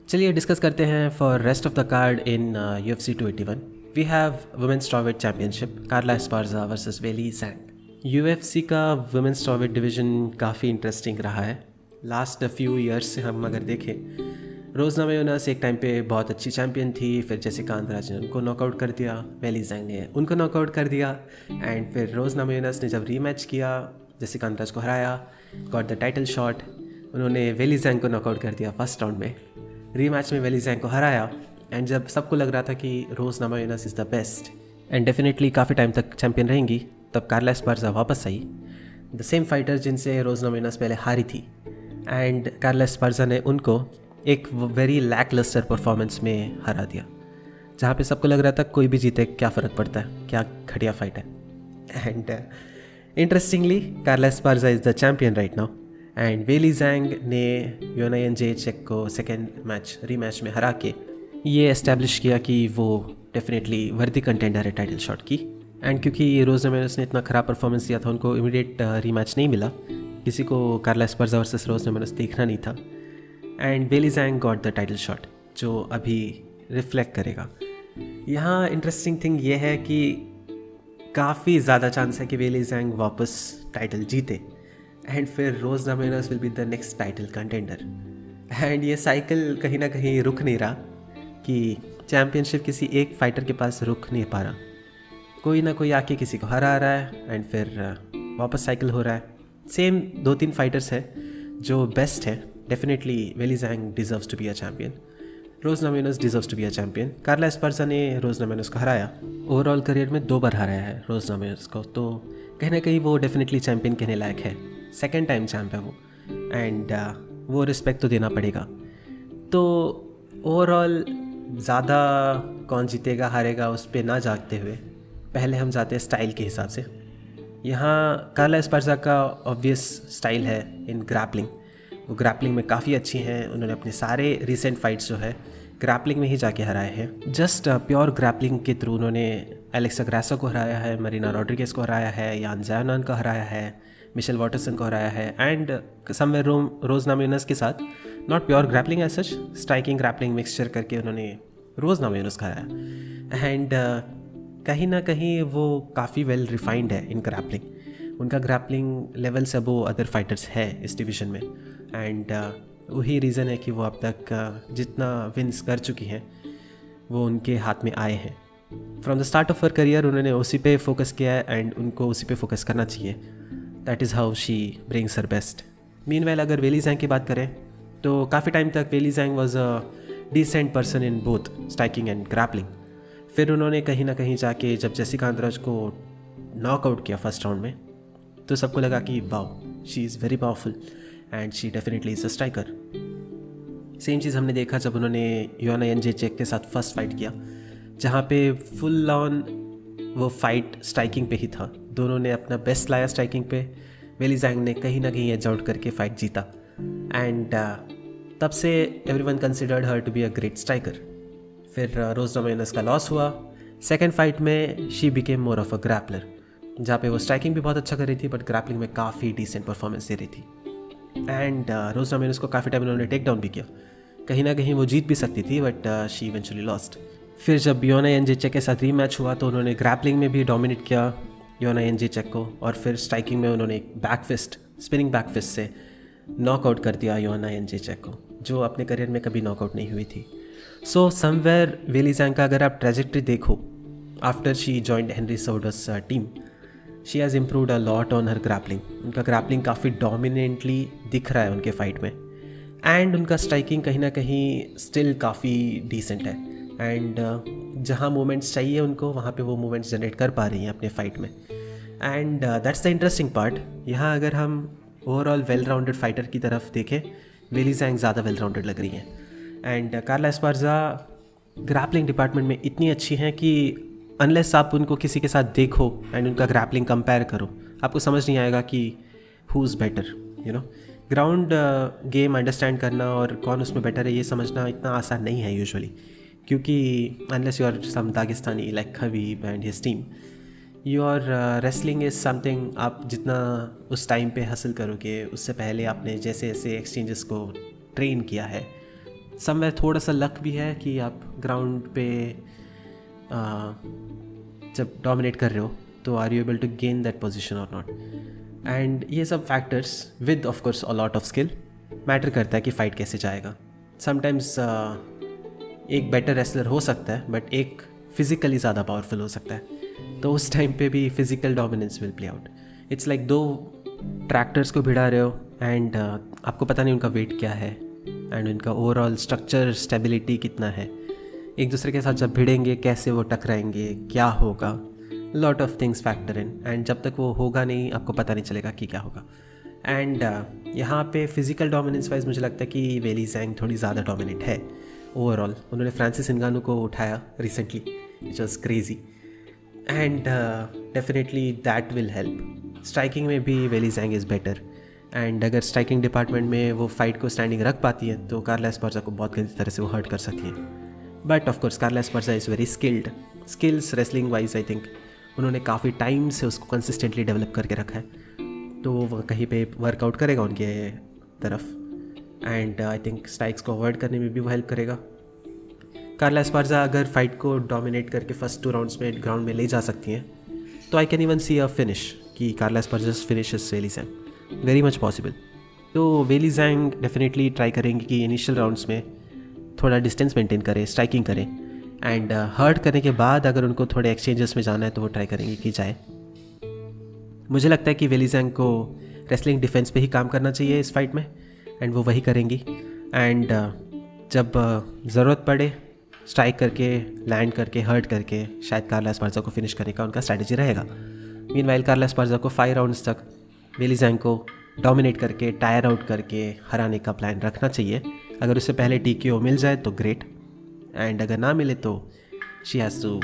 चलिए डिस्कस करते हैं for rest of the card in UFC 281 we have women's strawweight championship Carla Esparza versus Weili Zhang. UFC का women's strawweight division काफ़ी interesting रहा है। Last few years से हम अगर देखें, रोज़ नमाजुnas एक टाइम पे बहुत अच्छी चैम्पियन थी, फिर जेसिका आंद्राज ने उनको नॉकआउट कर दिया, वेली जैंग ने उनको नॉकआउट कर दिया एंड फिर रोज़ नमाजुnas ने जब रीमैच किया, जेसिका आंद्राज को हराया, गॉट द टाइटल शॉट, उन्होंने वेली जैंग को नॉकआउट कर दिया फर्स्ट राउंड में, रीमैच में वेली जैंग को हराया एंड जब सबको लग रहा था कि Rose Namajunas is the best and definitely काफ़ी टाइम तक चैम्पियन रहेंगी, तब कार्ला एस्पार्जा वापस आई, द सेम फाइटर जिनसे रोज़ नमाजुnas पहले हारी थी एंड कार्ला एस्पार्जा ने उनको एक वेरी लैक लस्टर परफॉर्मेंस में हरा दिया, जहाँ पे सबको लग रहा था कोई भी जीते क्या फ़र्क पड़ता है, क्या घटिया फाइट है। And interestingly Carla Esparza is the champion right now and Weili Zhang ने योना येंजेचेक को सेकेंड रीमैच में हरा के ये एस्टैब्लिश किया कि वो डेफिनेटली वर्दी कंटेंडर है टाइटल शॉट की। एंड क्योंकि रोज़ नमाजुnas ने इतना ख़राब परफॉर्मेंस दिया था, उनको इमीडिएट रीमैच नहीं मिला, किसी को कार्ला एस्पार्जा वर्सेस रोज़ नमाजुnas देखना नहीं था and Weili Zhang got the title shot जो अभी रिफ्लेक्ट करेगा। यहाँ इंटरेस्टिंग थिंग ये है कि काफ़ी ज़्यादा चांस है कि वेली जैंग वापस टाइटल जीते एंड फिर Rose Namajunas will be the next title contender and ये साइकिल कहीं ना कहीं रुक नहीं रहा कि चैम्पियनशिप किसी एक फाइटर के पास रुक नहीं पा रहा, कोई ना कोई आके किसी को हरा रहा है एंड फिर वापस साइकिल हो रहा है। सेम 2-3 फाइटर्स है जो बेस्ट है, definitely Weili Zhang deserves to be a champion, Rose Namajunas deserves to be a champion. Carla Esparza ने रोज़ नमाजुnas को हराया, ओवरऑल करियर में 2 बार हराया है रोज़ नमाजुnas को, तो कहीं ना कहीं वो डेफिनेटली चैम्पियन कहने लायक है, सेकेंड टाइम चैम्प है वो एंड वो रिस्पेक्ट तो देना पड़ेगा। तो ओवरऑल ज़्यादा कौन जीतेगा हारेगा उस पर ना जागते हुए पहले हम जाते हैं स्टाइल के हिसाब से। यहाँ कार्ला एस्पार्जा का ऑब्वियस स्टाइल है इन ग्रैपलिंग, वो ग्रैपलिंग में काफ़ी अच्छी हैं, उन्होंने अपने सारे रिसेंट फाइट्स जो है ग्रैपलिंग में ही जाके हराए हैं। जस्ट प्योर ग्रैपलिंग के थ्रू उन्होंने एलेक्सा ग्रासो को हराया है, मरीना रॉड्रिगेज को हराया है, यान ज़ायोनान को हराया है, मिशेल वाटरसन को हराया है एंड समवेयर रोज़ नमाजुnas के साथ not pure grappling as such, striking grappling mixture करके उन्होंने रोज़ नमाजुnas को हराया एंड कहीं ना कहीं वो काफ़ी वेल रिफाइंड है इन ग्रैपलिंग, उनका ग्रैपलिंग लेवल से वो अदर फाइटर्स है इस डिवीज़न में एंड वही रीज़न है कि वो अब तक जितना विन्स कर चुकी हैं वो उनके हाथ में आए हैं। From the start of her career उन्होंने उसी पे फोकस किया है एंड उनको उसी पे फोकस करना चाहिए, that is how she brings her best. Meanwhile अगर वेली जैंग की बात करें तो काफ़ी टाइम तक Weili Zhang was a decent person in both striking and grappling, फिर उन्होंने कहीं ना कहीं जाके जब जेसिका आंद्राज को नॉकआउट किया फर्स्ट राउंड में तो सबको लगा कि wow she is very powerful and she definitely is a striker. Same चीज़ हमने देखा जब उन्होंने योना येंजेचेक के साथ फर्स्ट फाइट किया, जहाँ पे फुल ऑन वो फाइट स्ट्राइकिंग पे ही था, दोनों ने अपना बेस्ट लाया स्ट्राइकिंग पे, वेली जैंग ने कहीं ना कहीं एज आउट करके फाइट जीता एंड तब से everyone considered her to be a great striker. फिर रोज़ नमाजुnas का लॉस हुआ, सेकेंड फाइट में she became more of a grappler, जहाँ पे वो स्ट्राइकिंग भी बहुत अच्छा कर रही थी बट ग्रैपलिंग में काफ़ी डिसेंट परफॉर्मेंस दे रही थी एंड रोज़ नमाजुnas को काफ़ी टाइम उन्होंने टेक डाउन भी किया, कहीं ना कहीं वो जीत भी सकती थी बट शी इवेंचुअली लॉस्ट। फिर जब योना येंजेचेक के साथ रीमैच हुआ तो उन्होंने ग्रैपलिंग में भी डोमिनेट किया योना येंजेचेक को और फिर स्ट्राइकिंग में उन्होंने एक बैकफिस्ट स्पिनिंग बैकफिस्ट से नॉकआउट कर दिया योना येंजेचेक को, जो अपने करियर में कभी नॉकआउट नहीं हुई थी। सो समवेयर वेली जैंग का अगर आप ट्रेजेक्ट्री देखो after she joined Henry Soders team, she has improved a lot on her grappling, उनका ग्रैपलिंग काफ़ी डोमिनेंटली दिख रहा है उनके फाइट में एंड उनका स्ट्राइकिंग कहीं ना कहीं स्टिल काफ़ी डिसेंट है एंड जहाँ मोमेंट्स चाहिए उनको वहाँ पे वो मोमेंट्स जनरेट कर पा रही हैं अपने फाइट में and that's the interesting part. यहाँ अगर हम ओवरऑल वेल राउंडेड फाइटर की तरफ देखें, वेली जैंग ज़्यादा वेल राउंडेड लग रही हैं and Carla Esparza grappling department में इतनी अच्छी हैं कि अनलेस आप उनको किसी के साथ देखो एंड उनका ग्रैपलिंग कंपेयर करो, आपको समझ नहीं आएगा कि who is better, you know. Ground game understand करना और कौन उसमें बेटर है ये समझना इतना आसान नहीं है यूजुअली, क्योंकि unless you are some Dagestani like Habib and his team, your wrestling is something आप जितना उस टाइम पे हासिल करोगे, उससे पहले आपने जैसे ऐसे एक्सचेंजेस को ट्रेन किया है, समवेयर थोड़ा सा लक भी है कि आप ग्राउंड पे जब डोमिनेट कर रहे हो तो are you able to gain that position और नॉट। एंड ये सब factors with of course a lot of skill matter करता है कि फ़ाइट कैसे जाएगा। समटाइम्स एक बेटर रेसलर हो सकता है बट एक फिज़िकली ज़्यादा पावरफुल हो सकता है, तो उस टाइम पे भी physical dominance will play out. It's like दो ट्रैक्टर्स को भिड़ा रहे हो एंड आपको पता नहीं उनका वेट क्या है एंड उनका ओवरऑल स्ट्रक्चर स्टेबिलिटी कितना है, एक दूसरे के साथ जब भिड़ेंगे कैसे वो टकराएंगे, क्या होगा, lot of things factor in. And जब तक वो होगा नहीं आपको पता नहीं चलेगा कि क्या होगा। एंड यहाँ पे फिज़िकल डोमिनेंस वाइज मुझे लगता है कि वेली ज़ैंग थोड़ी ज़्यादा डोमिनेट है ओवरऑल। उन्होंने फ्रांसिस इंगानू को उठाया recently, which was crazy, and definitely that will help. Striking में भी वेली ज़ैंग इज़ बेटर, एंड अगर स्ट्राइकिंग डिपार्टमेंट में वो फाइट को स्टैंडिंग रख पाती है तो कार्ला एस्पार्जा को बहुत गंदी तरह से वो हर्ट कर सकती है। But of course Carla Esparza is very skills wrestling wise I think उन्होंने काफ़ी टाइम से उसको कंसिस्टेंटली डेवलप करके रखा है, तो वो कहीं पे वर्कआउट करेगा उनके तरफ। एंड आई थिंक स्ट्राइक्स को अवॉइड करने में भी वो हेल्प करेगा। कार्ला एस्पार्जा अगर फाइट को डोमिनेट करके फर्स्ट 2 राउंड्स में ग्राउंड में ले जा सकती हैं तो I can even see a finish कि Carla Esparza finishes Weili Zhang, very much possible. तो वेली ज़ैंग डेफिनेटली ट्राई करेंगे कि इनिशियल राउंड्स में थोड़ा डिस्टेंस मेंटेन करें, स्ट्राइकिंग करें, एंड हर्ट करने के बाद अगर उनको थोड़े एक्सचेंजेस में जाना है तो वो ट्राई करेंगे कि जाए। मुझे लगता है कि वेली ज़ैंग को रेसलिंग डिफेंस पे ही काम करना चाहिए इस फाइट में, एंड वो वही करेंगी। एंड जब ज़रूरत पड़े स्ट्राइक करके, लैंड करके, हर्ट करके शायद कार्ला एस्पार्जा को फिनिश करने का उनका स्ट्रैटेजी रहेगा। मीनवाइल कार्ला एस्पार्जा को 5 राउंड्स तक वेली ज़ैंग को डोमिनेट करके, टायर आउट करके हराने का प्लान रखना चाहिए। अगर उससे पहले TKO मिल जाए तो ग्रेट, एंड अगर ना मिले तो she has to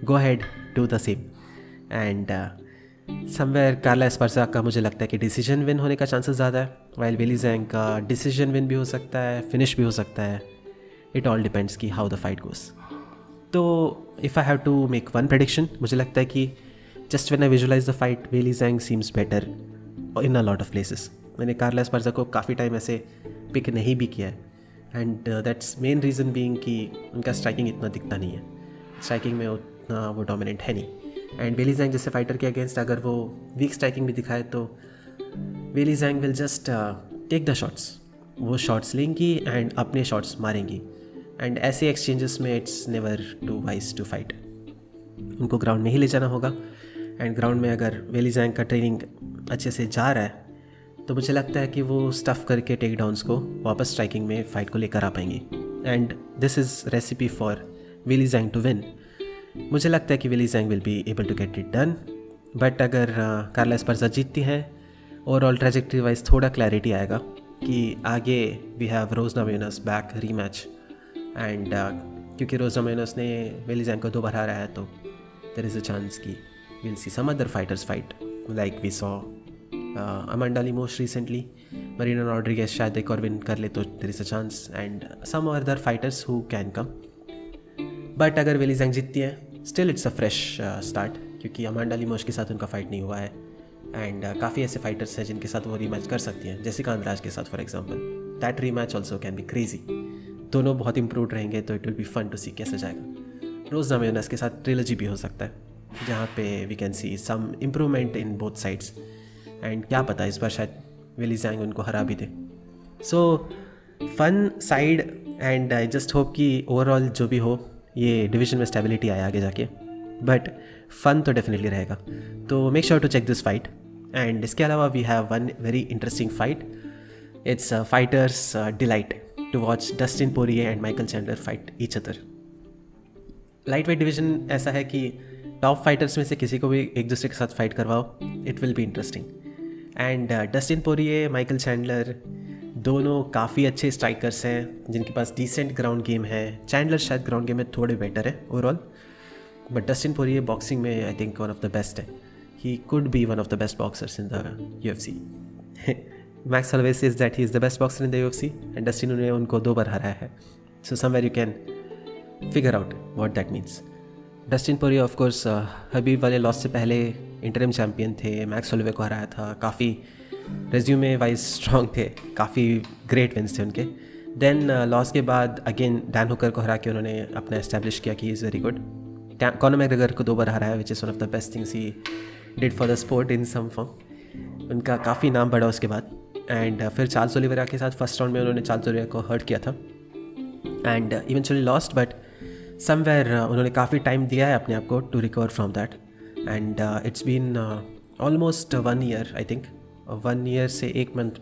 go had do the same. And somewhere Carla Esparza का मुझे लगता है कि डिसीजन विन होने का चांसेस ज़्यादा है, वाइल वेली ज़ैंग का डिसीजन विन भी हो सकता है, फिनिश भी हो सकता है। इट ऑल डिपेंड्स कि हाउ द फाइट गोज़। तो if I have to make one prediction, मुझे लगता है कि just when I visualize the fight Weili Zhang seems better in a lot of places. मैंने कार्ला एस्पार्जा को काफ़ी time ऐसे पिक नहीं भी किया है, and that's main reason being कि उनका स्ट्राइकिंग इतना दिखता नहीं है, स्ट्राइकिंग में उतना वो डोमिनेंट है नहीं। एंड वेली ज़ैंग जैसे फाइटर के अगेंस्ट अगर वो वीक स्ट्राइकिंग भी दिखाए तो Weili Zhang will just take the shots, वो शॉट्स लेंगी एंड अपने शॉट्स मारेंगी। एंड ऐसे एक्सचेंजेस में it's never too wise to fight, उनको ग्राउंड में ही ले जाना होगा। एंड ग्राउंड में अगर वेली ज़ैंग का ट्रेनिंग अच्छे से जा रहा है तो मुझे लगता है कि वो स्टफ़ करके टेक डाउन्स को वापस स्ट्राइकिंग में फ़ाइट को लेकर आ पाएंगी। And this is recipe for Weili Zhang to win. मुझे लगता है कि Weili Zhang will be able to get it done. But अगर कार्ला एस्पार्जा जीतती हैं, ओवरऑल ट्रैजेक्टरी वाइज थोड़ा क्लैरिटी आएगा कि आगे we have Rose Namajunas back rematch. And क्योंकि रोज नामेनस ने वेली ज़ैंग को 2 बार हराया है तो देयर इज़ अ चांस कि we'll see some other fighters fight like we saw Amanda Lemos recently, Marina Rodriguez शायद एक और विन कर ले तो there is a chance, and some other fighters who can come. But अगर वेली Zhang जीतती है still it's a fresh start, क्योंकि अमांडा लिमोस के साथ उनका फाइट नहीं हुआ है, एंड काफ़ी ऐसे फाइटर्स हैं जिनके साथ वो रीमैच कर सकती हैं, जेसिका अंद्राज के साथ for example. That rematch also can be crazy. दोनों बहुत इंप्रूव रहेंगे तो it will be fun to see कैसे जाएगा। रोज नामेनस के साथ ट्रिलॉजी भी हो सकता है जहाँ पे we can see some improvement in both sides, and क्या पता इस बार शायद वेली ज़ैंग उनको हरा भी दे। So fun side, and I just hope कि ओवरऑल जो भी हो ये डिवीज़न में स्टेबिलिटी आए आगे जाके, बट फन तो डेफिनेटली रहेगा। तो make sure to check this fight. And इसके अलावा we have one very interesting fight, it's fighters delight to watch Dustin Poirier and Michael Chandler fight each other. Lightweight division ऐसा है कि top fighters में से किसी को भी एक दूसरे के साथ फाइट करवाओ, it will be interesting. And Dustin Poirier, Michael Chandler दोनों काफ़ी अच्छे स्ट्राइकर्स हैं जिनके पास डिसेंट ग्राउंड गेम है। चैंडलर शायद ग्राउंड गेम में थोड़े बेटर है overall, but Dustin Poirier boxing में I think one of the best है। He could be one of the best boxers in the UFC। Max Holloway says that he is the best boxer in the UFC, and Dustin ने उनको 2 बार हराया है। So somewhere you can figure out what that means. Dustin Poirier of course Khabib वाले loss से पहले interim champion थे, Max Holloway को हराया था, काफ़ी रेज्यूमे वाइज स्ट्रॉन्ग थे, काफ़ी ग्रेट विन्स थे उनके। देन लॉस के बाद अगेन डैन हुकर को हरा के उन्होंने अपना एस्टेब्लिश किया कि is very good. Conor McGregor को 2 बार हराया, which is one of the best things he did for the sport in some form. उनका काफ़ी नाम बढ़ा उसके बाद। एंड फिर चार्ल्स ओलिवेरा के साथ फर्स्ट राउंड में उन्होंने चार्ल्स ओलिवेरा को हर्ट किया था and eventually lost, but somewhere उन्होंने काफ़ी टाइम दिया है अपने आप को to recover from that. And it's been almost 1 year, I think 1 year से 1 मंथ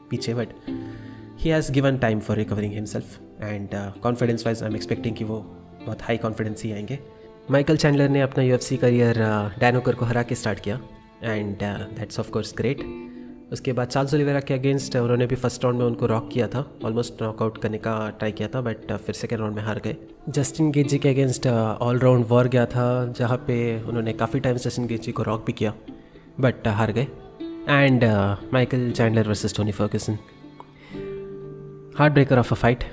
पीछे, but he has given time for recovering himself. And confidence wise I am expecting कि वो बहुत हाई कॉन्फिडेंस ही आएंगे। माइकल चैंडलर ने अपना UFC career Dan Hooker को हरा के स्टार्ट किया and that's of course great. उसके बाद चार्ल्स ओलिवेरा के अगेंस्ट उन्होंने भी फर्स्ट राउंड में उनको रॉक किया था, ऑलमोस्ट नॉकआउट करने का ट्राई किया था, बट फिर सेकेंड राउंड में हार गए। जस्टिन गेजी के अगेंस्ट ऑल राउंड वॉर गया था, जहाँ पे उन्होंने काफ़ी टाइम्स जस्टिन गेजी को रॉक भी किया बट हार गए। And Michael Chandler versus Tony Ferguson, heart breaker of a fight.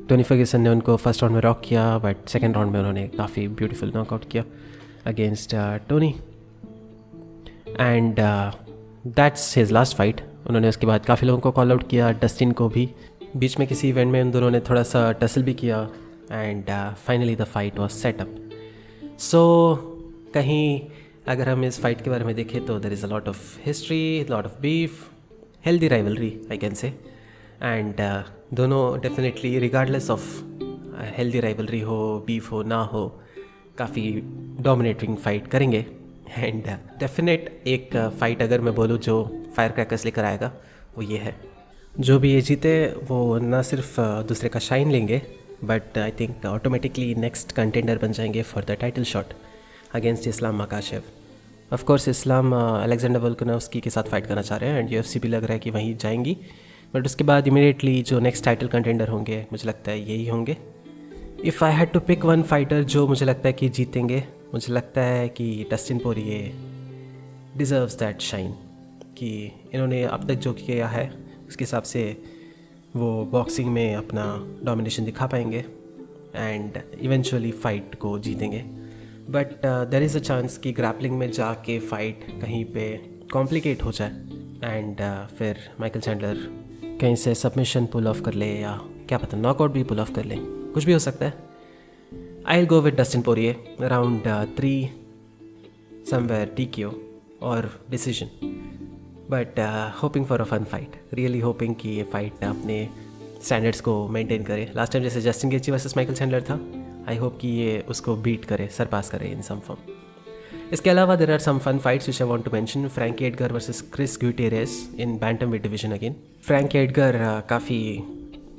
Tony Ferguson ने उनको फर्स्ट राउंड में रॉक किया बट सेकेंड राउंड में उन्होंने काफ़ी ब्यूटीफुल नॉकआउट किया against Tony. And that's his last fight. उन्होंने उसके बाद काफ़ी लोगों को कॉल आउट किया, डस्टिन को भी। बीच में किसी इवेंट में उन दोनों ने थोड़ा सा टसल भी किया and finally the fight was set up. So कहीं अगर हम इस फाइट के बारे में देखें तो there is a lot of history, lot of beef, healthy rivalry I can say. And दोनों definitely regardless of healthy rivalry हो, बीफ हो ना हो, काफ़ी डोमिनेटिंग फाइट करेंगे। एंड डेफिनेट एक फ़ाइट अगर मैं बोलूँ जो फायर क्रैकर्स लेकर आएगा वो ये है, जो भी ये जीते वो ना सिर्फ दूसरे का शाइन लेंगे but I think automatically next contender बन जाएंगे for the title shot against Islam Makhachev. Of course Islam Alexander Volkanovski के साथ फाइट करना चाह रहे हैं एंड UFC भी लग रहा है कि वहीं जाएंगी, बट उसके बाद इमीडिएटली जो नेक्स्ट टाइटल कंटेंडर होंगे मुझे लगता है यही होंगे। If I had to pick one fighter जो मुझे लगता है कि जीतेंगे, मुझे लगता है कि डस्टिन पोरिये डिज़र्व्स दैट शाइन, कि इन्होंने अब तक जो किया है उसके हिसाब से वो बॉक्सिंग में अपना डोमिनेशन दिखा पाएंगे एंड इवेंचुअली फ़ाइट को जीतेंगे। But there is a chance कि ग्रैपलिंग में जाके फ़ाइट कहीं पे कॉम्प्लिकेट हो जाए एंड फिर माइकल चैंडलर कहीं से सबमिशन पुल ऑफ कर ले या क्या पता नॉकआउट भी पुल ऑफ कर ले, कुछ भी हो सकता है। I will go with Dustin Poirier around 3 somewhere TKO और decision, but hoping for a fun fight, really hoping कि ये फाइट अपने स्टैंडर्ड्स को मेंटेन करे। लास्ट टाइम जैसे Justin Gaethje versus Michael Chandler था, आई होप कि ये उसको बीट करे, सरपास करे इन सम फॉर्म। इसके अलावा there are some fun fights which I want to mention. Frankie Edgar versus Chris Gutierrez in bantamweight division again. Frankie Edgar काफ़ी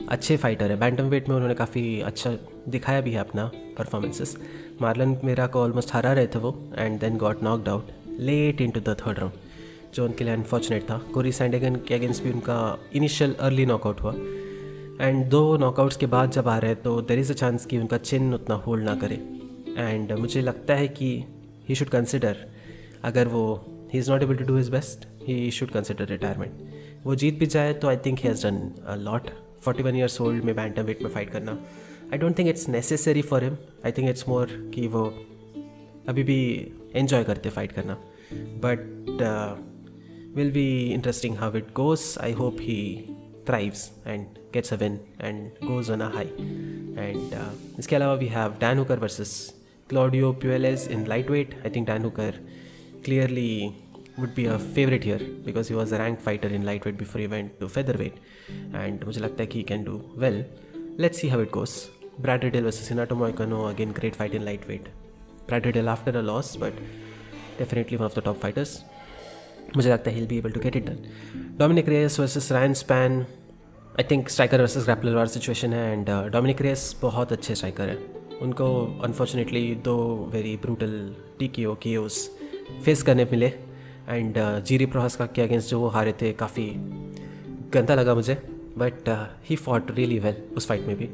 अच्छे फाइटर है, बैंटमवेट में उन्होंने काफ़ी अच्छा दिखाया भी है अपना परफॉर्मेंसेस। मार्लन मेरा को ऑलमोस्ट हरा रहे थे वो and then got knocked out late into the third round, जो उनके लिए अनफॉर्चुनेट था। कोरी सैंडगन के अगेंस्ट भी उनका इनिशियल अर्ली नॉकआउट हुआ एंड 2 नॉकआउट्स के बाद जब आ रहे हैं तो देयर इज़ अ चांस कि उनका चिन उतना होल्ड ना करे एंड मुझे लगता है कि ही शुड कंसिडर, अगर वो he is not able to do his best, he should consider retirement. वो जीत भी जाए तो I think he has done a lot. 41 years old में बैंटमवेट में फ़ाइट करना, I don't think it's necessary for him. I think it's more कि वो अभी भी एन्जॉय करते फाइट करना, but will be interesting how it goes. I hope he thrives and gets a win and goes on a high. And इसके अलावा we have Dan Hooker versus Claudio Puelles in lightweight. I think Dan Hooker clearly would be a favorite here because he was a ranked fighter in lightweight before he went to featherweight, and मुझे लगता है कि he can do well. Let's see how it goes. Brad Riddell versus Renato Moicano, again great fight in lightweight. Brad Riddell after a loss, but definitely one of the top fighters. मुझे लगता है he'll be able to get it done. Dominic Reyes versus Ryan Spann, I think striker versus grappler war situation है and Dominick Reyes बहुत अच्छे striker हैं। उनको unfortunately 2 very brutal TKO KOs face करने मिले एंड जीरी प्रोहास्का के against जो वो हारे थे काफ़ी गंदा लगा मुझे, but he fought really well उस फाइट में भी।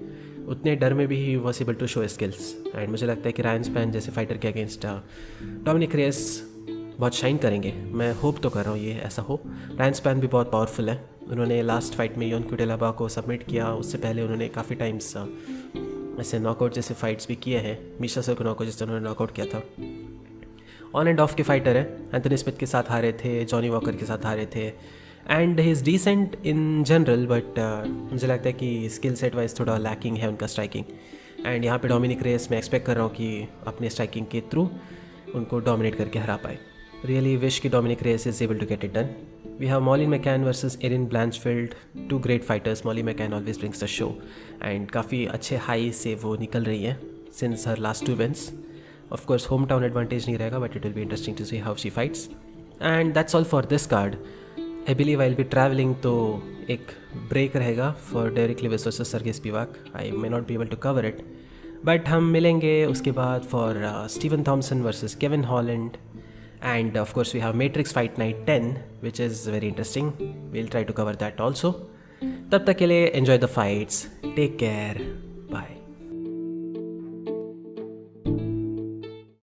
उतने डर में भी he was able to show skills and मुझे लगता है कि रायन स्पैन जैसे फाइटर के अगेंस्ट डोमिनिक रेस बहुत शाइन करेंगे। मैं होप तो कर रहा हूँ ये ऐसा हो। रायन स्पैन भी बहुत पावरफुल है। उन्होंने लास्ट फाइट में योन क्यूटेलाबा को सबमिट किया, उससे पहले उन्होंने काफ़ी टाइम्स ऐसे नॉकआउट जैसे फाइट्स भी किए हैं। मीशा सोकोनोको जिससे उन्होंने नॉकआउट किया था। ऑन एंड ऑफ के फाइटर है। एंथनी स्मिथ के साथ हारे थे, जॉनी वॉकर के साथ हारे थे and he is decent in general, but मुझे लगता है कि स्किल सेट वाइज थोड़ा लैकिंग है उनका स्ट्राइकिंग. एंड यहाँ पे डोमिनिक रेस मैं एक्सपेक्ट कर रहा हूँ कि अपने स्ट्राइकिंग के थ्रू उनको डोमिनेट करके हरा पाए. रियली विश कि Dominick Reyes is able to get it done. We have Molly McCann versus Erin Blanchfield, two great fighters. Molly McCann always brings the show and काफ़ी अच्छे हाई से वो निकल रही है since her last 2 wins. Of course hometown advantage नहीं रहेगा, but it will be interesting to see how she fights. And that's all for this card. I believe I'll be traveling, तो एक break रहेगा for Derek Lewis versus Sergey Spivak. I may not be able to cover it, but हम मिलेंगे उसके बाद for Stephen Thompson versus Kevin Holland. And of course we have Matrix Fight Night 10, which is very interesting. We'll try to cover that also. तब तक के लिए enjoy the fights. Take care. Bye.